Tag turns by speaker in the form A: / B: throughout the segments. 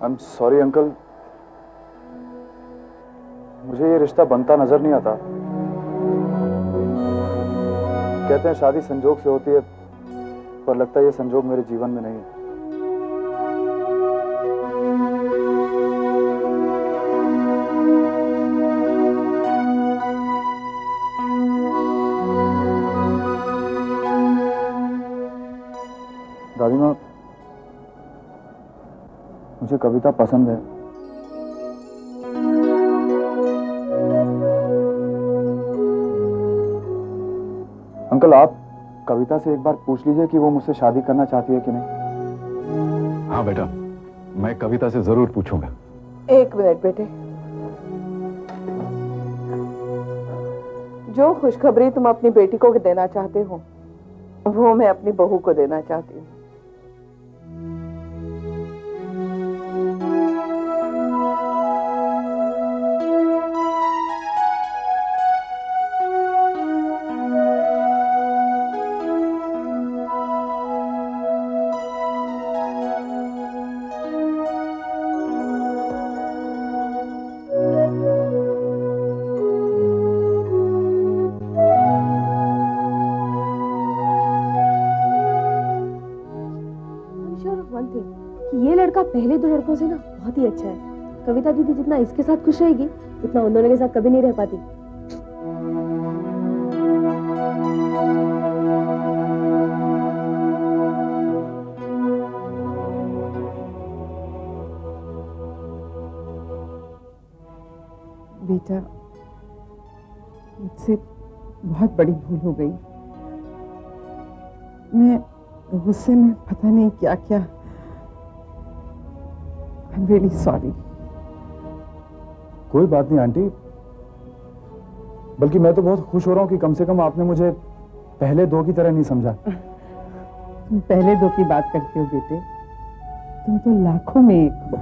A: I am sorry uncle, मुझे ये रिश्ता बनता नजर नहीं आता। कहते हैं शादी संजोग से होती है, पर लगता है ये संजोग मेरे जीवन में नहीं है। दादी माँ, मुझे कविता पसंद है। अंकल, आप कविता से एक बार पूछ लीजिए कि वो मुझसे शादी करना चाहती है कि नहीं।
B: हाँ बेटा, मैं कविता से जरूर पूछूंगा।
C: एक मिनट बेटे, जो खुशखबरी तुम अपनी बेटी को देना चाहते हो वो मैं अपनी बहू को देना चाहती हूँ।
D: ये लड़का पहले दो लड़कों से ना बहुत ही अच्छा है। कविता दीदी जितना इसके साथ खुश रहेगी उतना उन दोनों के साथ कभी नहीं रह पाती।
C: बेटा, मुझसे बहुत बड़ी भूल हो गई। मैं गुस्से में पता नहीं क्या क्या। I'm really sorry.
A: कोई बात नहीं आंटी, बल्कि मैं तो बहुत खुश हो रहा हूँ कि कम से कम आपने मुझे पहले दो की तरह नहीं समझा।
C: तुम पहले दो की बात करते हो बेटे, तुम तो लाखों में एक हो।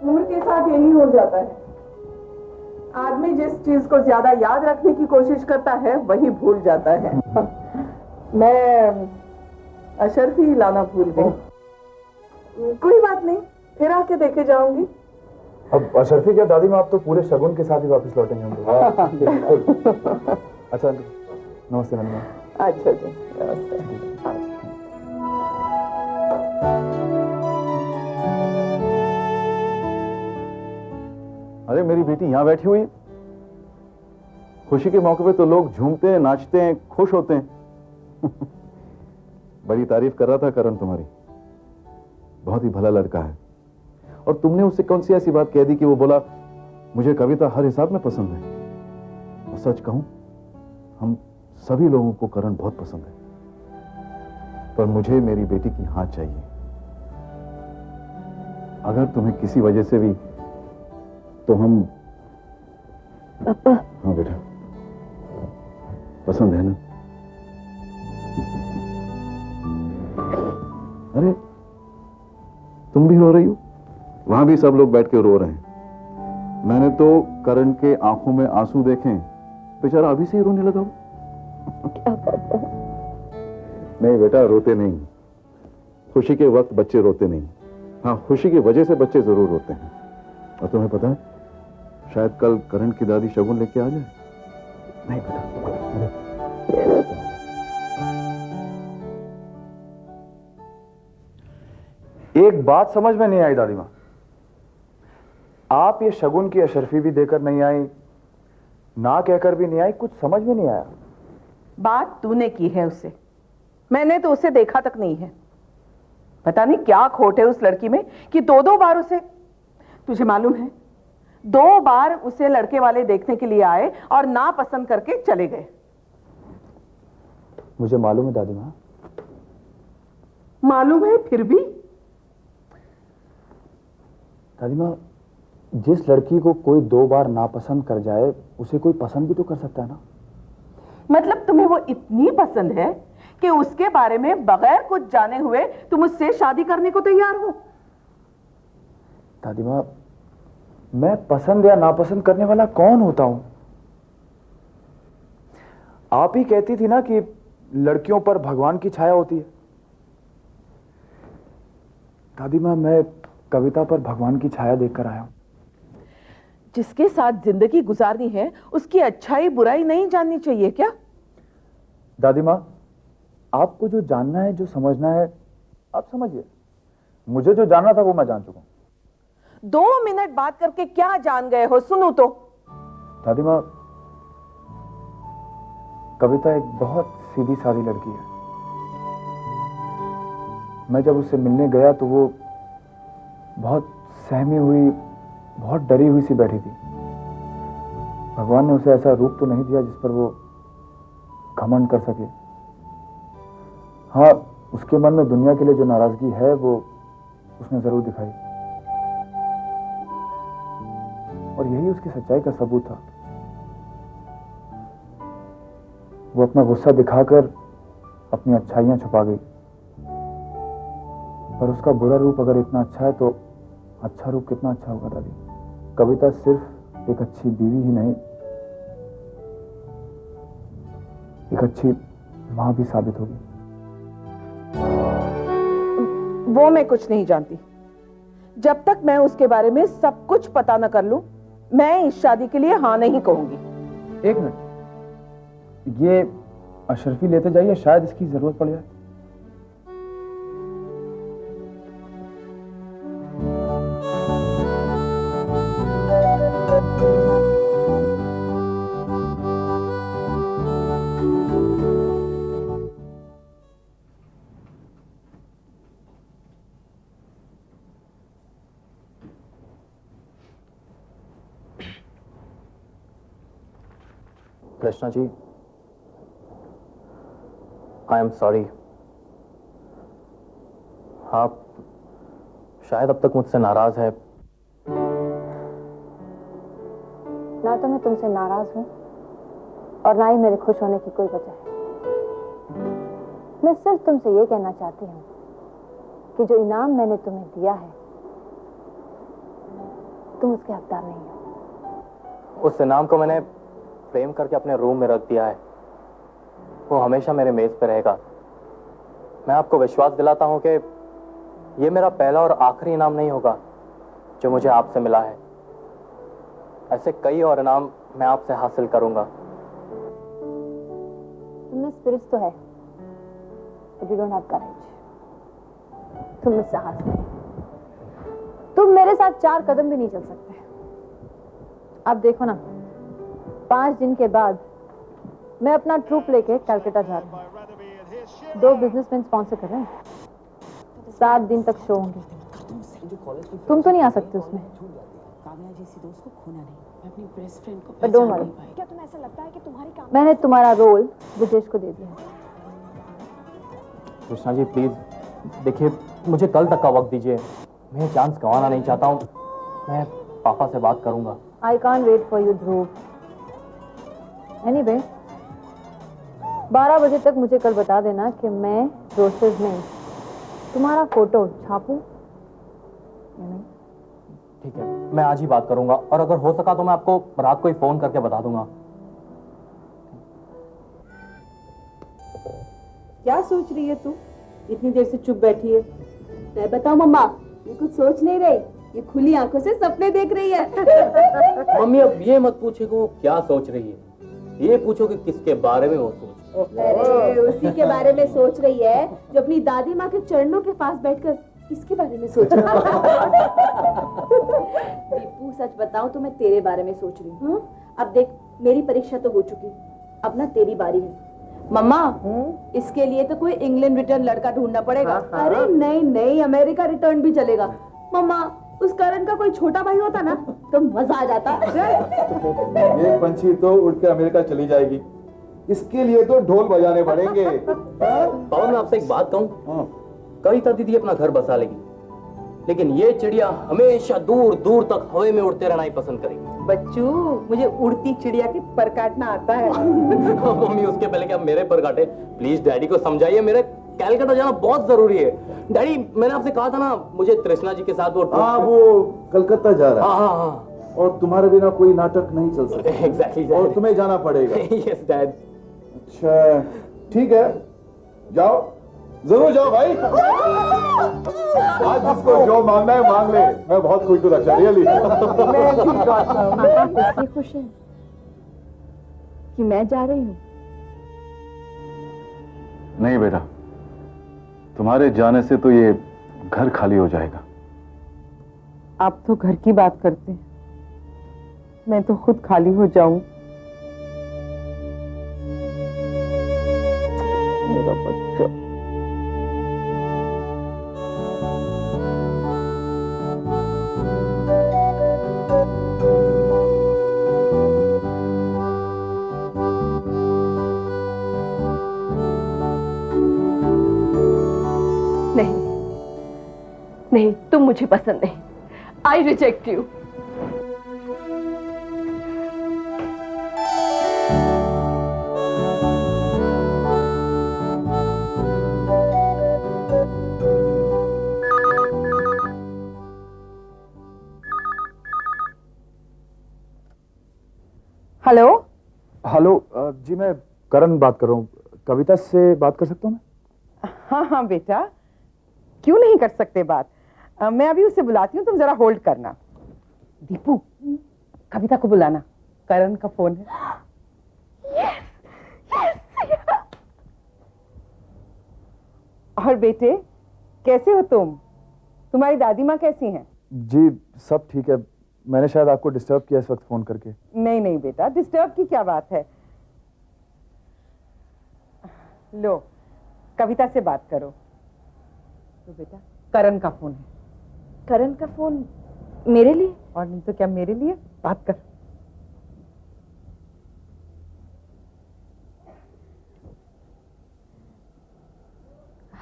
C: उम्र के साथ यही हो जाता है, आदमी जिस चीज को ज्यादा याद रखने की कोशिश करता है वही भूल जाता है। मैं अशरफी लाना भूल गई। कोई बात नहीं, फिर आके देखे जाऊंगी।
A: अब अशरफी क्या दादी माँ, आप तो पूरे शगुन के साथ ही वापस लौटेंगे हम लोग। अच्छा अंकल, नमस्ते नानी माँ।
C: अच्छा जी, नमस्ते।
B: अरे मेरी बेटी यहाँ बैठी हुई है। खुशी के मौके पे तो लोग झूमते हैं, नाचते हैं, खुश होते हैं। बड़ी तारीफ कर रहा था करण तुम्हारी, बहुत ही भला लड़का है। और तुमने उससे कौन सी ऐसी बात कह दी कि वो बोला मुझे कविता हर हिसाब में पसंद है। और सच कहूं, हम सभी लोगों को करण बहुत पसंद है, पर मुझे मेरी बेटी की हाँ चाहिए। अगर तुम्हें किसी वजह से भी, तो हम।
D: पापा।
B: हाँ बेटा, पसंद है ना? अरे तुम भी रो रही हो? वहां भी सब लोग बैठ के रो रहे हैं। मैंने तो करण के आंखों में आंसू देखे, बेचारा अभी से ही रोने लगा। नहीं बेटा, रोते नहीं। खुशी के वक्त बच्चे रोते नहीं। हाँ, खुशी की वजह से बच्चे जरूर रोते हैं। और तुम्हें पता है, शायद कल करण की दादी शगुन लेके आ जाए। नहीं बेटा,
A: एक बात समझ में नहीं आई दादी माँ, आप ये शगुन की अशरफी भी देकर नहीं आई, ना कहकर भी नहीं आई, कुछ समझ में नहीं आया।
C: बात तूने की है उससे, मैंने तो उसे देखा तक नहीं है। पता नहीं क्या खोट है उस लड़की में कि दो दो बार उसे, तुझे मालूम है, 2 बार उसे लड़के वाले देखने के लिए आए और ना पसंद करके चले गए।
A: मुझे मालूम है दादी माँ।
C: मालूम है फिर भी?
A: दादी माँ, जिस लड़की को कोई 2 बार नापसंद कर जाए उसे कोई पसंद भी तो कर सकता है ना।
C: मतलब तुम्हें वो इतनी पसंद है कि उसके बारे में बगैर कुछ जाने हुए तुम उससे शादी करने को तैयार हो?
A: दादी माँ, मैं पसंद या नापसंद करने वाला कौन होता हूं? आप ही कहती थी ना कि लड़कियों पर भगवान की छाया होती है। दादी माँ, मैं कविता पर भगवान की छाया देखकर आया हूँ।
C: जिसके साथ जिंदगी गुजारनी है उसकी अच्छाई बुराई नहीं जाननी चाहिए क्या?
A: दादी माँ, आपको जो जानना है, जो समझना है, आप समझिए। मुझे जो जानना था वो मैं जान चुका हूँ।
C: 2 मिनट बात करके क्या जान गए हो? सुनो तो।
A: दादी माँ, कविता एक बहुत सीधी सादी लड़की है। मैं जब उससे मिलने गया तो वो बहुत सहमी हुई, बहुत डरी हुई सी बैठी थी। भगवान ने उसे ऐसा रूप तो नहीं दिया जिस पर वो घमंड कर सके। हाँ, उसके मन में दुनिया के लिए जो नाराजगी है वो उसने जरूर दिखाई, और यही उसकी सच्चाई का सबूत था। वो अपना गुस्सा दिखाकर अपनी अच्छाइयां छुपा गई, पर उसका बुरा रूप अगर इतना अच्छा है तो अच्छा रूप कितना अच्छा होगा दादी। कविता सिर्फ एक अच्छी बीवी ही नहीं, एक अच्छी मां भी साबित होगी।
C: वो मैं कुछ नहीं जानती। जब तक मैं उसके बारे में सब कुछ पता न कर लूं, मैं इस शादी के लिए हाँ नहीं कहूंगी।
A: एक मिनट, ये अशरफी लेते जाइए, शायद इसकी जरूरत पड़ जाए।
E: Krishna ji, I am sorry. आप शायद अब तक मुझसे नाराज है।
D: ना तो मैं तुमसे नाराज हूँ और ना ही मेरे खुश होने की कोई वजह है। मैं सिर्फ तुमसे ये कहना चाहती हूँ कि जो इनाम मैंने तुम्हें दिया है, तुम उसके हकदार नहीं हो।
E: उस इनाम को मैंने फ्रेम करके अपने रूम में रख दिया है। वो हमेशा मेरे मेज पे रहेगा। मैं आपको विश्वास दिलाता हूं कि ये मेरा पहला और आखिरी इनाम नहीं होगा जो मुझे आपसे मिला है। ऐसे कई और इनाम मैं आपसे हासिल करूंगा।
D: तुम में स्पिरिट्स तो है, but you don't have courage। तुम में साहस नहीं। तुम मेरे साथ 4 कदम भी नहीं चल सकते। अब देखो ना, 5 दिन के बाद मैं अपना ट्रूप लेके कलकत्ता जा रही हूँ। 2 बिजनेसमैन स्पॉन्सर कर रहे हैं। 7 दिन तक शो होंगे। तुम तो नहीं आ सकते उसमें। But don't worry,
F: क्या तुम्हें ऐसा लगता है कि तुम्हारी काम
D: मैंने तुम्हारा रोल विजेश को दे दिया।
E: कृष्णा जी प्लीज देखिए, मुझे कल तक का वक्त दीजिए। मैं ये चांस गंवाना नहीं चाहता हूँ। मैं पापा से बात करूंगा।
D: I can't wait for you, Dhruv। Anyway, 12 बजे तक मुझे कल बता देना कि मैं रोस्टेज में तुम्हारा फोटो छापूं या नहीं।
E: ठीक है, मैं आज ही बात करूंगा, और अगर हो सका तो मैं आपको रात को ही फोन करके बता दूंगा।
G: क्या सोच रही है तू? इतनी देर से चुप बैठी है। मैं बताऊं मम्मा, ये कुछ सोच नहीं रही, ये खुली आंखों से सपने देख रही है।
E: मम्मी अब ये मत पूछे कि वो क्या सोच रही है, ये पूछो कि किसके बारे में वो सोच।
G: अरे उसी के बारे में सोच रही है जो अपनी दादी माँ के चरणों के पास बैठकर इसके बारे में सोच रही है। दीपू सच बताऊं तो मैं तेरे बारे में सोच रही हूँ। अब देख, मेरी परीक्षा तो हो चुकी, अब ना तेरी बारी है। मम्मा, इसके लिए तो कोई इंग्लैंड रिटर्न लड़का ढूंढना पड़ेगा। अरे नहीं नहीं, अमेरिका रिटर्न भी चलेगा। मम्मा, उस करण का कोई छोटा भाई होता ना तो मजा आ जाता।
B: ये पंछी तो उड़ के अमेरिका चली जाएगी, इसके लिए तो ढोल बजाने पड़ेंगे।
E: पवन, मैं आपसे एक बात कहूँ, कविता दीदी अपना घर बसा लेगी, लेकिन ये चिड़िया हमेशा दूर दूर तक हवा में उड़ते रहना ही पसंद करेगी।
C: बच्चू, मुझे उड़ती चिड़िया के पर काटना आता है।
E: मम्मी, उसके पहले कि आप मेरे पर काटे, प्लीज डैडी को समझाइए, मेरे कलकत्ता जाना बहुत जरूरी है। डैडी, मैंने आपसे कहा था ना, मुझे कृष्णा जी के साथ वो
B: कलकत्ता जा रहा है।
E: हाँ हाँ हाँ,
B: और तुम्हारे बिना कोई नाटक नहीं चल सकता।
E: एग्जैक्टली,
B: और तुम्हें जाना पड़ेगा।
E: Yes dad.
B: अच्छा ठीक है, जाओ, जरूर जाओ भाई। आज जिसको जो मांगना है मांग ले। मैं बहुत खुश हूँ रक्षा, रियली।
G: पापा इसलिए खुश है कि मैं जा रही हूँ।
B: नहीं बेटा, तुम्हारे जाने से तो ये घर खाली हो जाएगा।
C: आप तो घर की बात करते हैं, मैं तो खुद खाली हो जाऊं। मेरा बच्चा।
H: नहीं नहीं, तुम मुझे पसंद नहीं। I reject you.
C: Hello.
A: Hello जी, मैं करण बात कर रहा हूँ। कविता से बात कर सकता हूँ मैं?
C: हाँ हाँ बेटा, क्यों नहीं कर सकते बात। मैं अभी उसे बुलाती हूँ, तुम जरा होल्ड करना। दीपू, कविता को बुलाना, करण का फोन है। और बेटे, कैसे हो तुम? तुम्हारी दादी माँ कैसी हैं?
A: जी सब ठीक है। मैंने शायद आपको डिस्टर्ब किया इस वक्त फोन करके।
C: नहीं नहीं बेटा, डिस्टर्ब की क्या बात है। लो, कविता से बात करो। तो बेटा, करण का फोन है।
G: करण का फोन मेरे लिए?
C: और नहीं तो क्या, मेरे लिए। बात कर।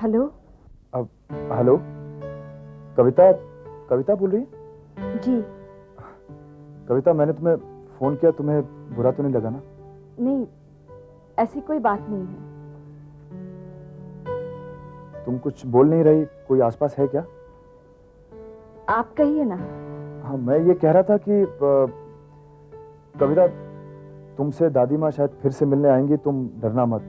G: हेलो।
A: अब हेलो, कविता, कविता बोल रही है?
G: जी
A: कविता, मैंने तुम्हें फोन किया, तुम्हें बुरा तो नहीं लगा ना?
G: नहीं, ऐसी कोई बात नहीं है।
A: तुम कुछ बोल नहीं रही, कोई आसपास है क्या?
G: आप कहिए ना।
A: हाँ, मैं ये कह रहा था कि कविता, तुमसे दादी माँ शायद फिर से मिलने आएंगी, तुम डरना मत।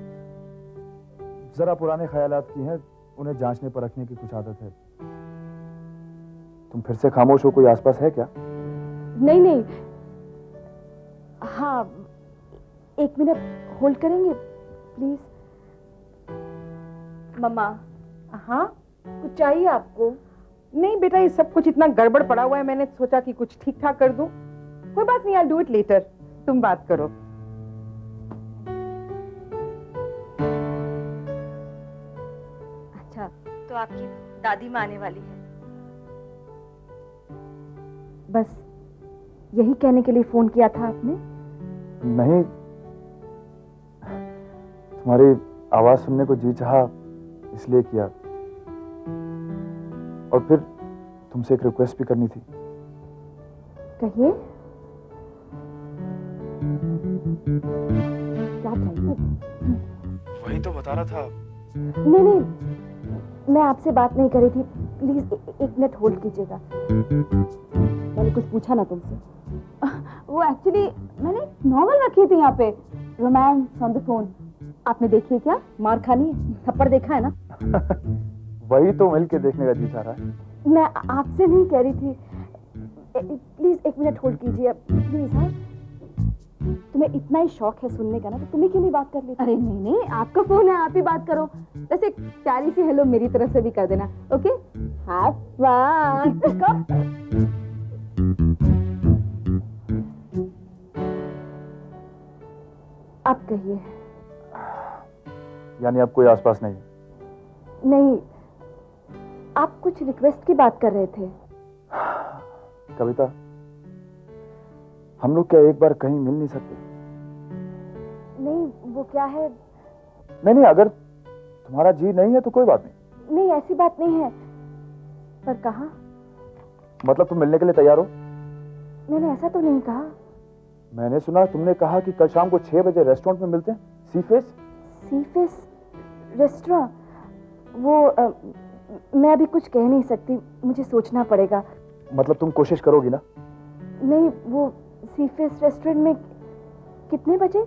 A: जरा पुराने ख्यालात की हैं, उन्हें जांचने परखने की कुछ आदत है। तुम फिर से खामोश हो, कोई आसपास है क्या?
G: नहीं नहीं, हाँ, एक मिनट होल्ड करेंगे प्लीज। मम्मा।
C: हाँ,
G: कुछ चाहिए आपको?
C: नहीं बेटा, ये सब कुछ इतना गड़बड़ पड़ा हुआ है, मैंने सोचा कि कुछ ठीक ठाक कर दूं। कोई बात नहीं, आई डू इट लेटर। तुम बात करो।
G: अच्छा, तो आपकी दादी माँ आने वाली है? बस यही कहने के लिए फोन किया था आपने?
A: नहीं, तुम्हारी आवाज सुनने को जी चाहा, इसलिए किया। और फिर तुमसे एक रिक्वेस्ट भी करनी थी।
G: कहिए। क्या चाहिए?
A: वही तो बता रहा था।
G: नहीं नहीं, मैं आपसे बात नहीं कर रही थी। प्लीज एक मिनट होल्ड कीजिएगा। मैंने कुछ पूछा ना तुमसे। वो एक्चुअली मैंने नॉवल रखी थी यहाँ पे, रोमांस ऑन द फोन। आपने देखी है क्या? मार खानी है, थप्पड़ देखा है ना?
A: वही तो मिल के देखने का जी चाह रहा है।
G: मैं आपसे नहीं कह रही थी। प्लीज एक मिनट होल्ड कीजिए प्लीज। हाँ, तुम्हें इतना ही शौक है सुनने का ना, तो तुम्हें क्यों नहीं बात कर लेती? अरे नहीं नहीं, आपका फोन है, आप ही बात करो। वैसे प्यारी सी हेलो मेरी तरफ से भी कर देना। Okay, have fun. आप कहिए।
A: यानी अब कोई आसपास नहीं है?
G: नहीं, आप कुछ रिक्वेस्ट की बात कर रहे थे।
A: कविता, हम लोग क्या एक बार कहीं मिल नहीं सकते?
G: नहीं, वो क्या है।
A: नहीं नहीं, अगर तुम्हारा जी नहीं है तो कोई बात नहीं।
G: नहीं, ऐसी बात नहीं है। पर कहा?
A: मतलब तुम मिलने के लिए तैयार हो?
G: मैंने ऐसा तो नहीं कहा।
A: मैंने सुना तुमने कहा कि कल शाम को 6 बजे रेस्टोरेंट में मिलते हैं, सीफेस।
G: Sea face restaurant? वो मैं अभी कुछ कह नहीं सकती, मुझे सोचना पड़ेगा।
A: मतलब तुम कोशिश करोगी ना?
G: नहीं, वो सीफेस रेस्टोरेंट में कितने बजे?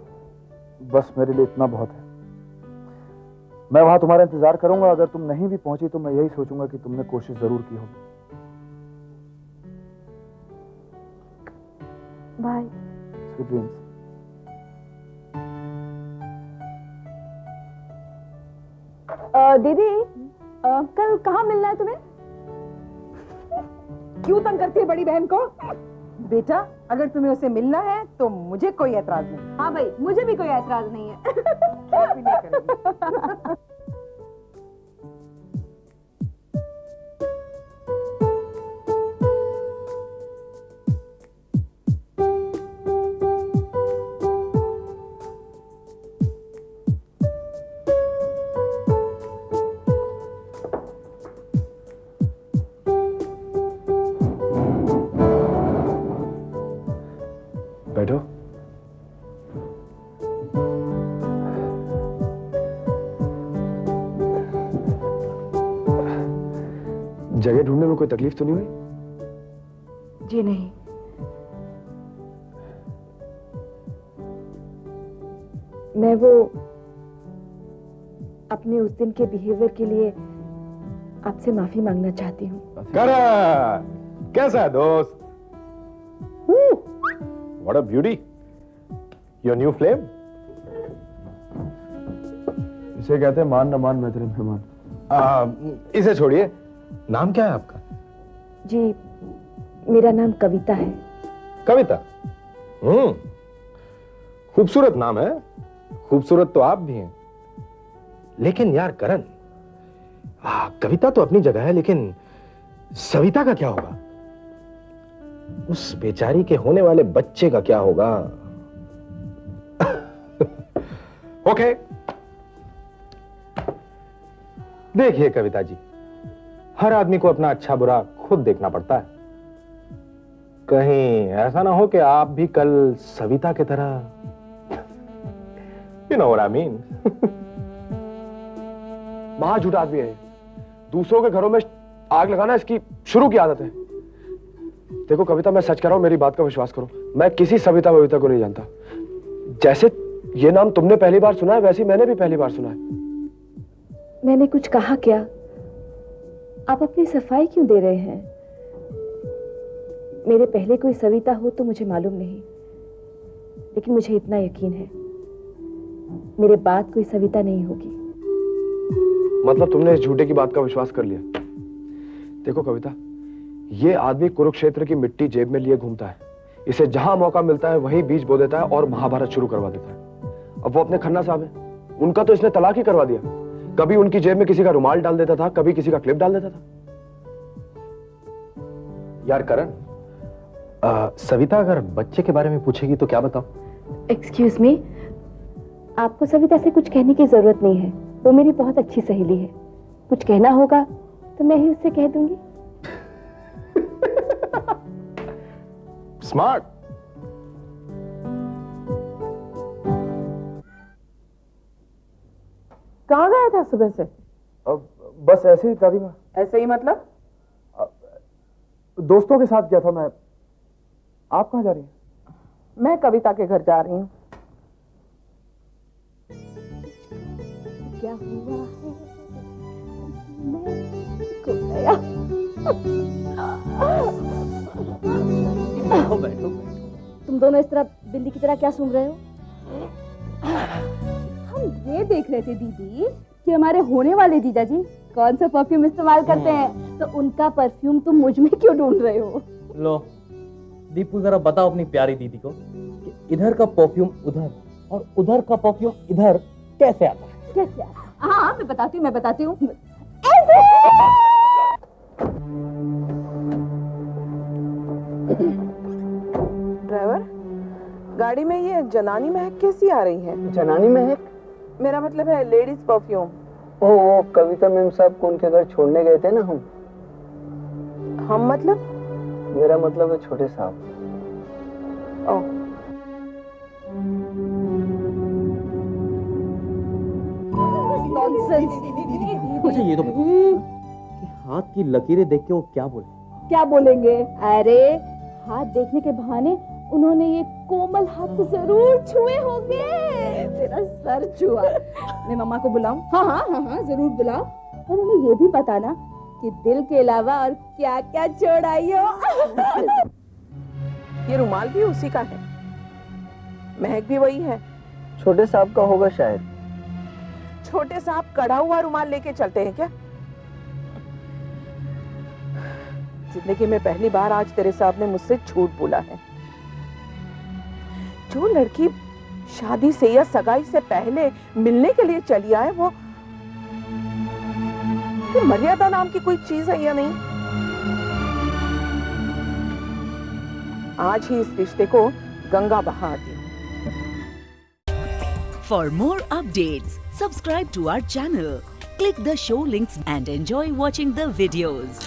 A: बस मेरे लिए इतना बहुत है। मैं वहां तुम्हारा इंतजार करूंगा। अगर तुम नहीं भी पहुंची तो मैं यही सोचूंगा कि तुमने कोशिश जरूर की होगी।
D: बाय।
A: Sweet dreams.
D: दीदी कल कहाँ मिलना है तुम्हें?
C: क्यों तंग करती है बड़ी बहन को? बेटा, अगर तुम्हें उसे मिलना है तो मुझे कोई एतराज नहीं।
D: हाँ भाई, मुझे भी कोई एतराज नहीं है।
C: भी नहीं करेगी।
A: बैठो। जगह ढूंढने में कोई तकलीफ तो नहीं हुई?
D: जी नहीं। मैं वो अपने उस दिन के बिहेवियर के लिए आपसे माफी मांगना चाहती हूँ।
I: करण, कैसा है दोस्त? What a beauty! Your new flame?
A: इसे कहते हैं मान न मान मैं तेरे मेहमान।
I: इसे छोड़िए, नाम क्या है आपका?
D: जी, मेरा नाम कविता है।
I: कविता? खूबसूरत नाम है। खूबसूरत तो आप भी हैं। लेकिन यार करण, कविता तो अपनी जगह है, लेकिन सविता का क्या होगा? उस बेचारी के होने वाले बच्चे का क्या होगा? ओके, देखिए कविता जी, हर आदमी को अपना अच्छा बुरा खुद देखना पड़ता है। कहीं ऐसा ना हो कि आप भी कल सविता की तरह, you know what I mean?
A: महा झूठा आदमी है। दूसरों के घरों में आग लगाना इसकी शुरू की आदत है। देखो कविता, मैं सच कह रहा हूं, मेरी बात का विश्वास करो। मैं किसी सविता बविता को नहीं जानता। जैसे ये नाम तुमने पहली बार सुना है, वैसे ही मैंने भी पहली बार सुना है।
D: मैंने कुछ कहा क्या? आप अपनी सफाई क्यों दे रहे हैं? मेरे पहले कोई सविता हो तो मुझे मालूम नहीं, लेकिन मुझे इतना यकीन है मेरे बाद कोई सविता नहीं होगी।
A: मतलब तुमने इस झूठे की बात का विश्वास कर लिया? देखो कविता, ये आदमी कुरुक्षेत्र की मिट्टी जेब में लिए घूमता है। इसे जहां मौका मिलता है वहीं बीज बो देता है और महाभारत शुरू करवा देता है। अब वो अपने खन्ना साहब हैं, उनका तो इसने तलाक ही करवा दिया। कभी उनकी जेब में किसी का रुमाल डाल देता था, कभी किसी का क्लिप डाल देता था।
I: यार करण, सविता अगर बच्चे के बारे में पूछेगी तो क्या बताओ?
D: एक्सक्यूज मी, आपको सविता से कुछ कहने की जरूरत नहीं है। वो मेरी बहुत अच्छी सहेली है। कुछ कहना होगा तो मैं ही उससे कह दूंगी।
I: स्मार्ट।
C: कहाँ गया था सुबह से?
A: बस ऐसे ही दादी माँ।
C: ऐसे ही मतलब?
A: दोस्तों के साथ गया था मैं। आप कहाँ जा रही हैं?
C: मैं कविता के घर जा रही हूँ।
D: क्या हुआ है? मैं खो गया।
E: बैठो बैठो।
G: तुम दोनों इस तरह बिल्ली की तरह क्या सूंघ रहे हो? हम ये देख रहे थे दीदी कि हमारे होने वाले जीजा जी कौन सा परफ्यूम इस्तेमाल करते हैं, तो उनका परफ्यूम तुम मुझ में क्यों ढूंढ रहे हो?
E: लो दीपू, जरा बताओ अपनी प्यारी दीदी को कि इधर का परफ्यूम उधर और उधर का परफ्यूम इधर कैसे आता है?
G: कैसे? हाँ मैं बताती हूँ।
C: ड्राइवर, गाड़ी में ये जनानी महक कैसी आ रही है?
J: जनानी महक?
C: मेरा मतलब है लेडीज परफ्यूम।
J: ओ, कविता मैम साहब को उनके घर छोड़ने गए थे ना हम
C: मतलब?
J: मेरा मतलब है छोटे साहब।
C: ओह,
E: मुझे ये तो बताओ कि हाथ की लकीरें देख के वो क्या बोले?
G: क्या बोलेंगे? अरे हाथ देखने के बहाने उन्होंने ये कोमल हाथ तो जरूर छुए होंगे। तेरा सर छुआ। मैं मम्मा को बुलाऊं? हाँ हाँ हाँ हाँ जरूर बुलाओ, और उन्हें ये भी बताना कि दिल के अलावा और क्या क्या छोड़ आई हो।
C: ये रुमाल भी उसी का है, महक भी वही है।
J: छोटे साहब का होगा शायद।
C: छोटे साहब कड़ा हुआ रुमाल लेके चलते हैं क्या? जिंदगी में पहली बार आज तेरे साहब ने मुझसे झूठ बोला है। जो लड़की शादी से या सगाई से पहले मिलने के लिए चली आए, वो मर्यादा नाम की कोई चीज है या नहीं? आज ही इस रिश्ते को गंगा बहा दी।
K: For more updates, subscribe to our channel, click the show links and enjoy watching the videos.